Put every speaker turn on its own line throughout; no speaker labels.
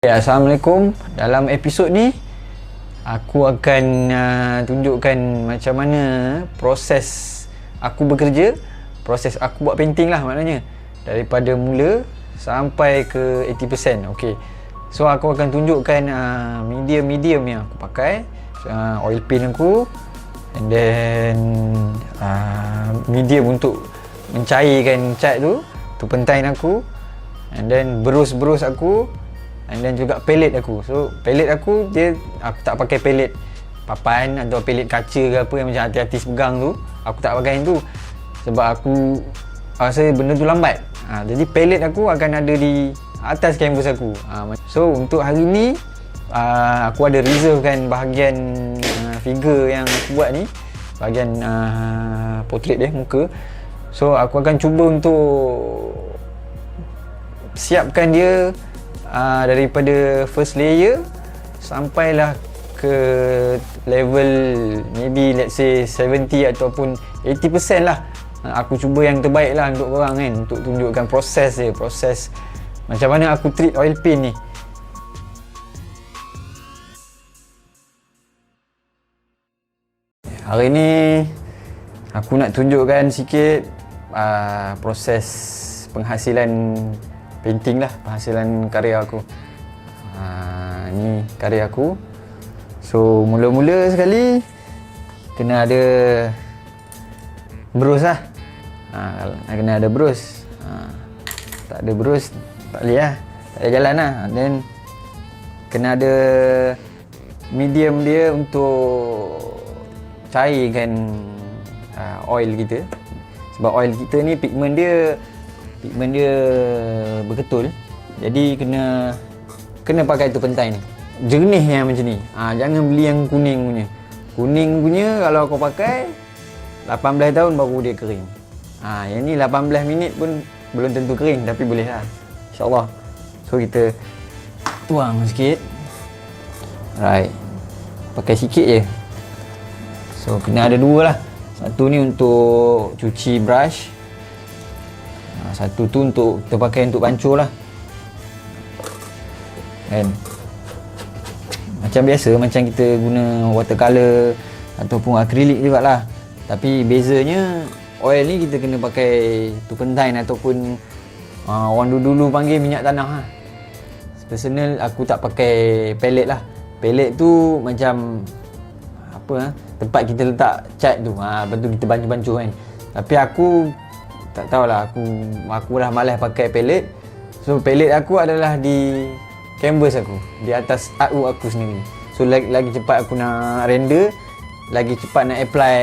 Assalamualaikum. Dalam episod ni aku akan tunjukkan macam mana proses aku bekerja, proses aku buat painting lah maknanya, daripada mula sampai ke 80%. Okey. So aku akan tunjukkan medium yang aku pakai, oil paint aku, and then medium untuk mencairkan cat tu pentain aku, and then berus aku, and then juga palette aku. So palette aku aku tak pakai palette papan atau palette kaca ke apa yang macam artis-artis pegang tu. Aku tak pakai yang tu sebab aku rasa benda tu lambat. Jadi palette aku akan ada di atas canvas aku. So untuk hari ni aku ada reservekan bahagian figure yang aku buat ni, bahagian portrait dia, muka. So aku akan cuba untuk siapkan dia daripada first layer sampailah ke level maybe let's say 70 ataupun 80% lah. Aku cuba yang terbaik lah untuk korang kan, untuk tunjukkan proses macam mana aku treat oil paint ni. Hari ni aku nak tunjukkan sikit proses penghasilan painting lah, penghasilan karya aku. Ni karya aku. So mula-mula sekali kena ada brush lah. Kena ada brush. Tak ada brush tak boleh lah, tak ada jalan lah. Then kena ada medium dia untuk cairkan oil kita. Sebab oil kita ni pigment dia berketul. Jadi kena pakai tu pentai ni. Jernih yang macam ni. Jangan beli yang kuning punya. Kuning punya kalau kau pakai 18 tahun baru dia kering. Yang ni 18 minit pun belum tentu kering, tapi boleh lah, InsyaAllah. So kita tuang sikit. Right. Pakai sikit je. So kena ada dua lah. Satu ni untuk cuci brush, satu tu untuk kita pakai untuk pancur lah kan. Macam biasa, macam kita guna watercolor ataupun akrilik juga lah. Tapi bezanya oil ni kita kena pakai turpentine ataupun orang dulu panggil minyak tanah lah. Personal aku tak pakai palette lah. Palette tu macam apa tempat kita letak cat tu. Lepas tu kita bancuh-bancuh kan. Tapi aku tak tahulah, aku dah malas pakai palette. So palette aku adalah di canvas aku, di atas artwork aku sendiri. So lagi cepat aku nak render, lagi cepat nak apply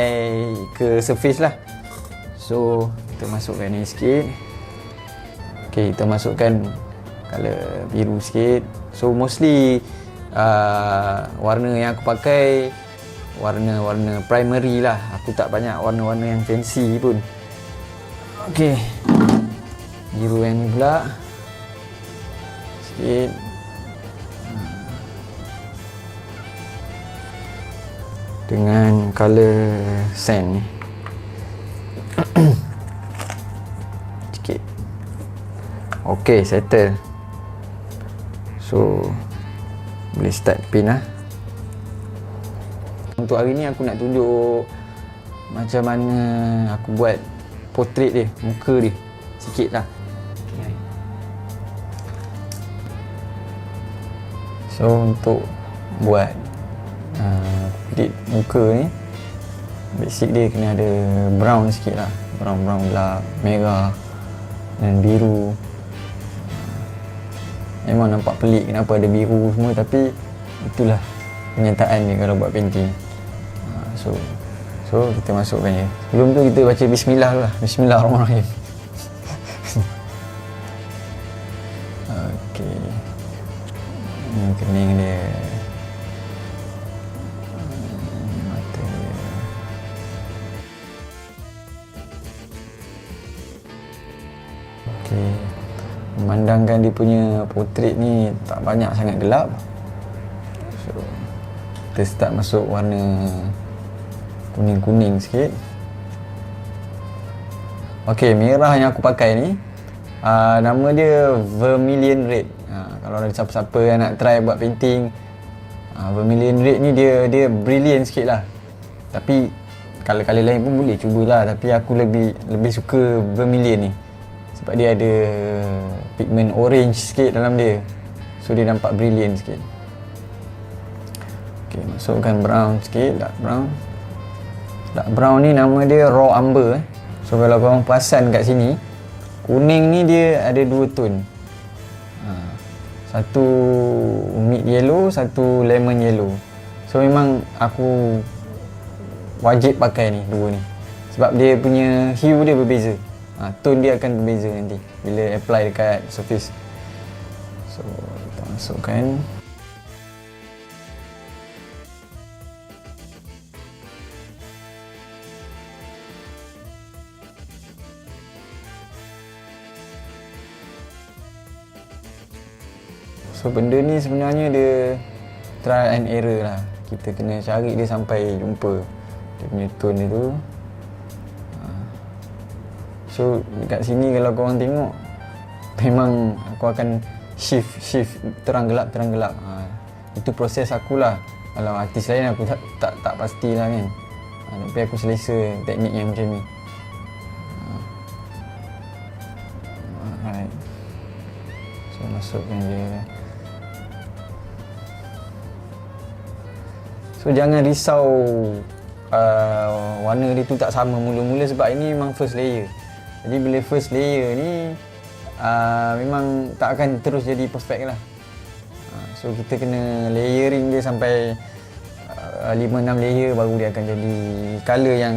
ke surface lah. So kita masukkan ni sikit. Okay, kita masukkan colour biru sikit. So mostly warna yang aku pakai warna-warna primary lah. Aku tak banyak warna-warna yang fancy pun. Okey. Biru yang ni pula sikit. Dengan colour sand ni. Sikit. Okey, settle. So boleh start paint lah. Untuk hari ni aku nak tunjuk macam mana aku buat portrait dia, muka dia sikit lah. So untuk buat edit muka ni, basic dia kena ada brown sikit lah. Brown gelap, merah dan biru. Memang nampak pelik kenapa ada biru semua, tapi itulah kenyataan dia kalau buat painting. So kita masukkan je. Sebelum tu kita baca bismillah dulu lah. Bismillahirrahmanirrahim. Okey. Ni kening dia. Mata dia. Okey. Memandangkan dia punya portrait ni tak banyak sangat gelap. So kita start masuk warna kuning-kuning sikit. Okey, merah yang aku pakai ni nama dia Vermilion Red. Kalau ada siapa-siapa yang nak try buat painting, vermilion red ni dia brilliant sikit lah. Tapi colour-colour lain pun boleh cubalah, tapi aku lebih suka vermilion ni sebab dia ada pigment orange sikit dalam dia, so dia nampak brilliant sikit. Ok, masukkan brown sikit, dark brown ni nama dia raw umber. So kalau korang perasan kat sini, kuning ni dia ada 2 tone, satu mid yellow, satu lemon yellow. So memang aku wajib pakai ni, 2 ni, sebab dia punya hue dia berbeza, tone dia akan berbeza nanti bila apply dekat surface. So kita masukkan. So benda ni sebenarnya dia trial and error lah. Kita kena cari dia sampai jumpa dia punya tone dia tu. So dekat sini kalau korang tengok, memang aku akan shift terang gelap. Itu proses aku lah. Kalau artis lain aku tak pastilah kan. Tapi aku selesa teknik yang macam ni. Alright. So masukkan dia. So jangan risau warna dia tu tak sama mula-mula, sebab ini memang first layer. Jadi bila first layer ni memang tak akan terus jadi perfect lah. So kita kena layering dia sampai 5-6 layer baru dia akan jadi colour yang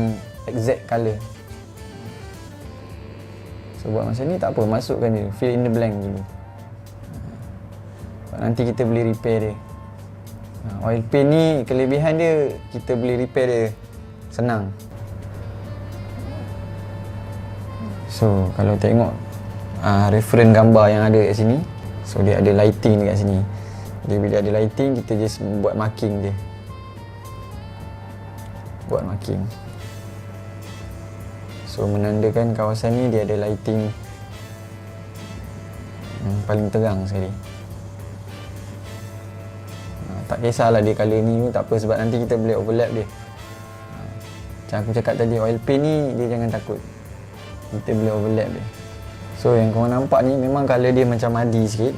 exact colour. So buat macam ni tak apa, masukkan dia, fill in the blank dulu. Nanti kita boleh repair dia. Oil paint ni kelebihan dia, kita boleh repair dia senang. So kalau tengok reference gambar yang ada kat sini, so dia ada lighting dekat sini. Jadi bila ada lighting, kita just buat marking dia. Buat marking. So menandakan kawasan ni dia ada lighting yang paling terang sekali. Tak kisahlah dia colour ni pun tak apa, sebab nanti kita boleh overlap dia. Macam aku cakap tadi, oil paint ni dia jangan takut, kita boleh overlap dia. So yang korang nampak ni memang colour dia macam muddy sikit,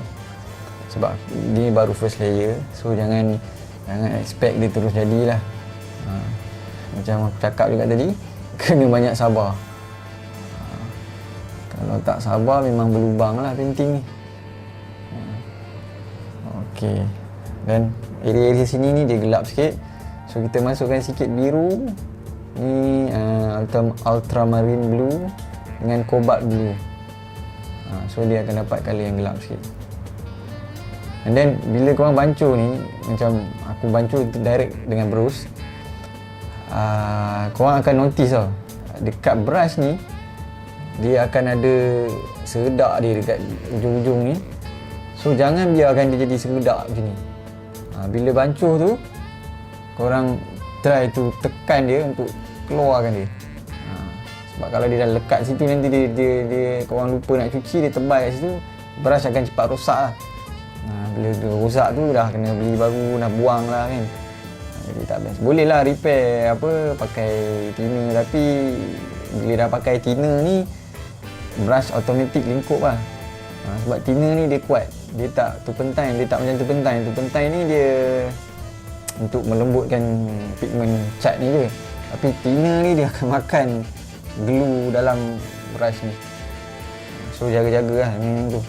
sebab dia baru first layer. So jangan expect dia terus jadilah. Macam aku cakap juga tadi, kena banyak sabar. Kalau tak sabar memang berlubang lah painting ni. Okay. Dan area-area sini ni dia gelap sikit, so kita masukkan sikit biru ni, ultramarine blue dengan cobalt blue. So dia akan dapat colour yang gelap sikit. And then bila korang bancuh ni, macam aku bancuh direct dengan brush, korang akan notice tau, dekat brush ni dia akan ada seredak dia dekat ujung-ujung ni. So jangan biarkan dia jadi seredak macam ni. Bila bancuh tu, korang try tu tekan dia untuk keluarkan dia. Sebab kalau dia dah lekat situ, nanti dia korang lupa nak cuci, dia tebal kat situ, brush akan cepat rosak lah. Bila dia rosak tu dah kena beli baru, nak buang lah kan. Jadi tak best. Boleh lah repair pakai thinner, tapi bila dah pakai thinner ni, brush automatic lingkup lah. Sebab thinner ni dia kuat, dia tak turpentine, dia tak macam turpentine. Turpentine ni dia untuk melembutkan pigment cat ni je, tapi thinner ni dia akan makan glue dalam brush ni. So jaga-jaga lah macam tu.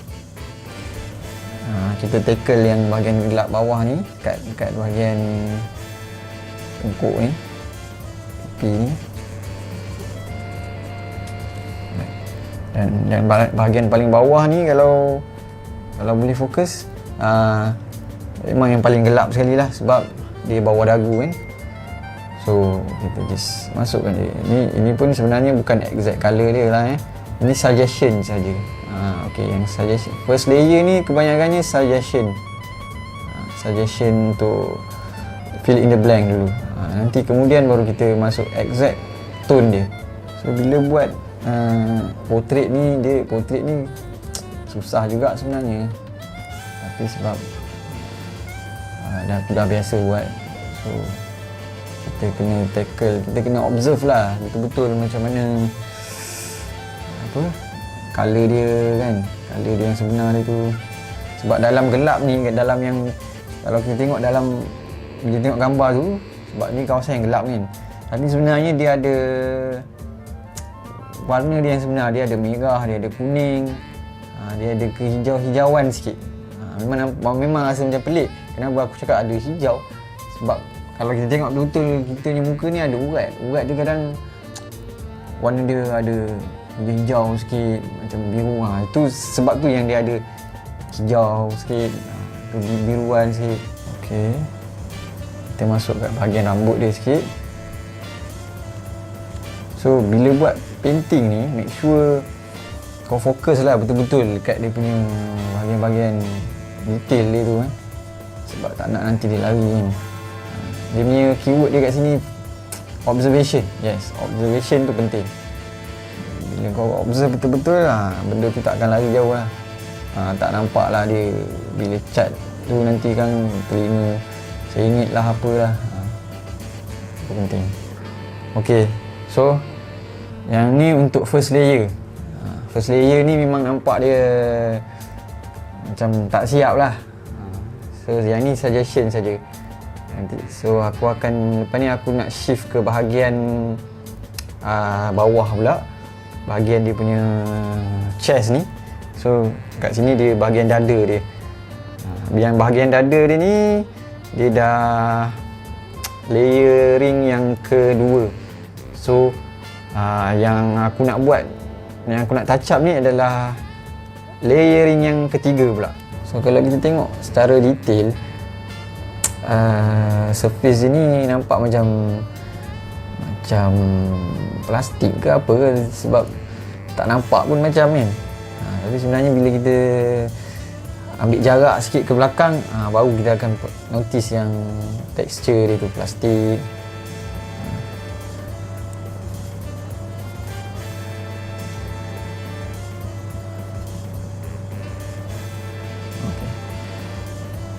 Kita tackle yang bahagian gelap bawah ni, kat bahagian tengkuk ni, pipi ni. Dan bahagian paling bawah ni, kalau boleh fokus, memang yang paling gelap sekali lah, sebab dia bawah dagu kan. So kita just masukkan dia. Ini pun sebenarnya bukan exact colour dia lah. Ini suggestion saja. Okay, yang suggestion first layer ni kebanyakannya suggestion. Suggestion untuk fill in the blank dulu. Nanti kemudian baru kita masuk exact tone dia. So bila buat portrait ni susah juga sebenarnya. Tapi sebab dah biasa buat, so kita kena tackle, kita kena observe lah betul-betul macam mana colour dia kan, colour dia yang sebenar dia tu. Sebab dalam gelap ni, dalam yang kalau kita tengok dalam, bila tengok gambar tu, sebab ni kawasan yang gelap kan, tapi sebenarnya dia ada warna dia yang sebenar. Dia ada merah, dia ada kuning, dia ada kehijau-hijauan sikit. Memang rasa macam pelik. Kenapa aku cakap ada hijau? Sebab kalau kita tengok betul-betul kita punya muka ni ada urat. Urat dia kadang warna dia ada hijau sikit, macam biru. Itu sebab tu yang dia ada hijau sikit, kebiruan sikit. Okey, kita masuk kat bahagian rambut dia sikit. So bila buat painting ni, make sure kau fokus lah betul-betul dekat dia punya bahagian-bahagian detail dia tu kan. Sebab tak nak nanti dia lari kan. Dia punya keyword dia kat sini observation. Yes, observation tu penting. Bila kau observe betul-betul, benda tu tak akan lari jauh lah. Tak nampak lah dia bila cat tu nanti kan telinga seringgit lah apalah. Itu penting. Okay, so yang ni untuk first layer. First layer ni memang nampak dia macam tak siap lah. So yang ni suggestion saja. So aku akan, lepas ni aku nak shift ke bahagian bawah pula, bahagian dia punya chest ni. So kat sini dia bahagian dada dia. Yang bahagian dada dia ni, dia dah layering yang kedua. So yang aku nak buat, yang aku nak touch up ni adalah layering yang ketiga pula. So kalau kita tengok secara detail, surface ni nampak macam plastik ke apa ke, sebab tak nampak pun macam kan. Tapi sebenarnya bila kita ambil jarak sikit ke belakang, baru kita akan notice yang tekstur dia tu plastik.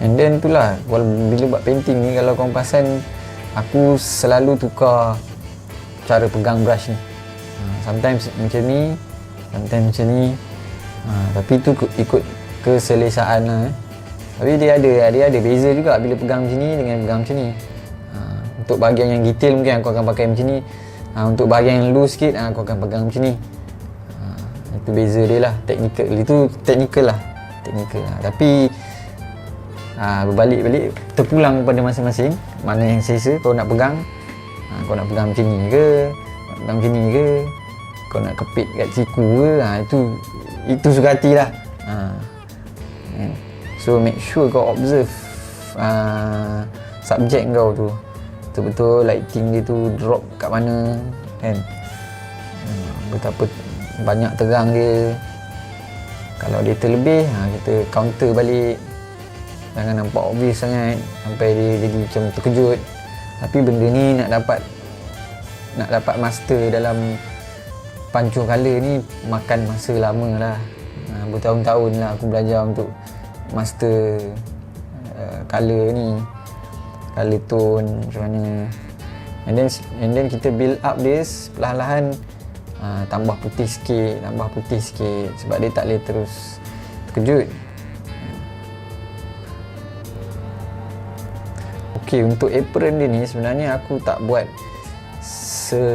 And then itulah, bila buat painting ni, kalau korang perasan, aku selalu tukar cara pegang brush ni. Sometimes macam ni, sometimes macam ni. Tapi tu ikut keselesaan lah. Tapi dia ada beza juga bila pegang macam ni dengan pegang macam ni. Untuk bahagian yang detail mungkin aku akan pakai macam ni. Untuk bahagian yang loose sikit, aku akan pegang macam ni. Itu beza dia lah, teknikal. Itu teknikal lah. Tapi berbalik-balik, terpulang kepada masing-masing mana yang selesa. Kau nak pegang, kau nak pegang macam ni ke, nak pegang macam ni ke, kau nak kepit kat siku ke, itu suka hati lah. So make sure kau observe subjek kau tu betul-betul, lighting dia tu drop kat mana kan, betapa banyak terang dia. Kalau dia terlebih, kita counter balik. Jangan nampak obvious sangat sampai dia jadi macam terkejut. Tapi benda ni nak dapat master dalam pancur colour ni makan masa lama lah. Bertahun-tahun lah aku belajar untuk master colour ni, colour tone macam mana. And then kita build up this perlahan-lahan, tambah putih sikit sebab dia tak boleh terus terkejut. Okay, untuk apron dia ni sebenarnya aku tak buat sedetail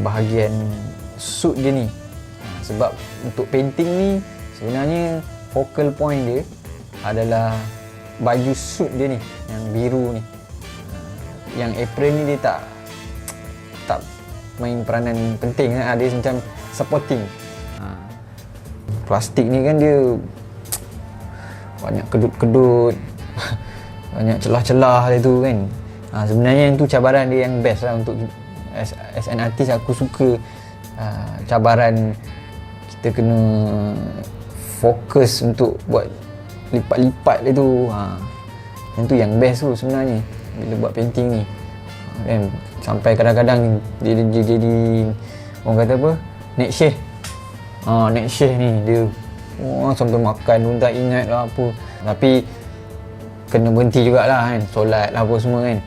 bahagian suit dia ni. Sebab untuk painting ni sebenarnya focal point dia adalah baju suit dia ni, yang biru ni. Yang apron ni dia tak main peranan penting. Dia macam supporting. Plastik ni kan dia banyak kedut-kedut, banyak celah-celah dia tu kan. Sebenarnya yang tu cabaran dia yang best lah untuk as an artist. Aku suka cabaran kita kena fokus untuk buat lipat-lipat dia tu. Yang tu yang best tu sebenarnya bila buat painting ni kan. Sampai kadang-kadang dia jadi orang kata apa, next shade. Next shade ni dia Sampai makan pun tak ingat lah apa. Tapi kena berhenti jugalah kan, solat lah apa semua kan.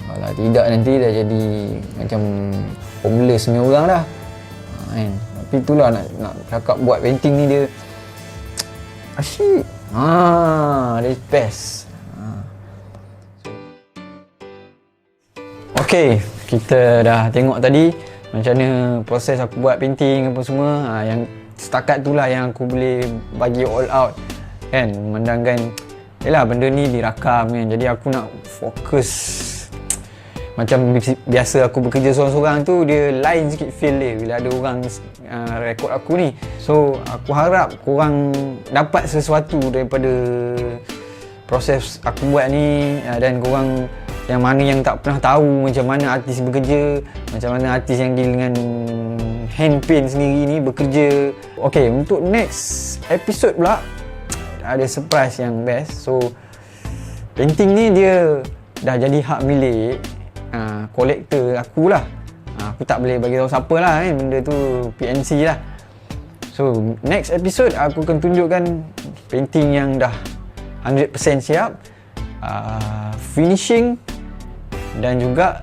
Kalau tidak nanti dah jadi macam homeless ni orang dah kan. Tapi itulah nak cakap buat painting ni dia asyik. Dia best. Okay, kita dah tengok tadi macam mana proses aku buat painting apa semua. Yang setakat tu lah yang aku boleh bagi all out kan, memandangkan yelah benda ni dirakam kan, jadi aku nak fokus. Macam biasa aku bekerja seorang-seorang tu, dia lain sikit feel dia bila ada orang rekod aku ni. So aku harap korang dapat sesuatu daripada proses aku buat ni, dan korang yang mana yang tak pernah tahu macam mana artis bekerja, macam mana artis yang deal dengan hand paint sendiri ni bekerja. Okay, untuk next episode pula ada surprise yang best. So painting ni dia dah jadi hak milik kolektor aku lah. Aku tak boleh bagi tahu siapa lah kan, benda tu PNC lah. So next episode aku akan tunjukkan painting yang dah 100% siap, finishing, dan juga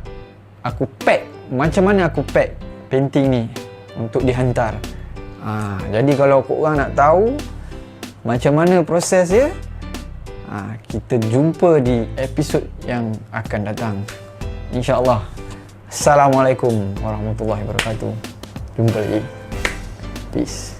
aku pack, macam mana aku pack painting ni untuk dihantar. Jadi kalau korang nak tahu macam mana proses dia, kita jumpa di episod yang akan datang, InsyaAllah. Assalamualaikum warahmatullahi wabarakatuh. Jumpa lagi. Peace.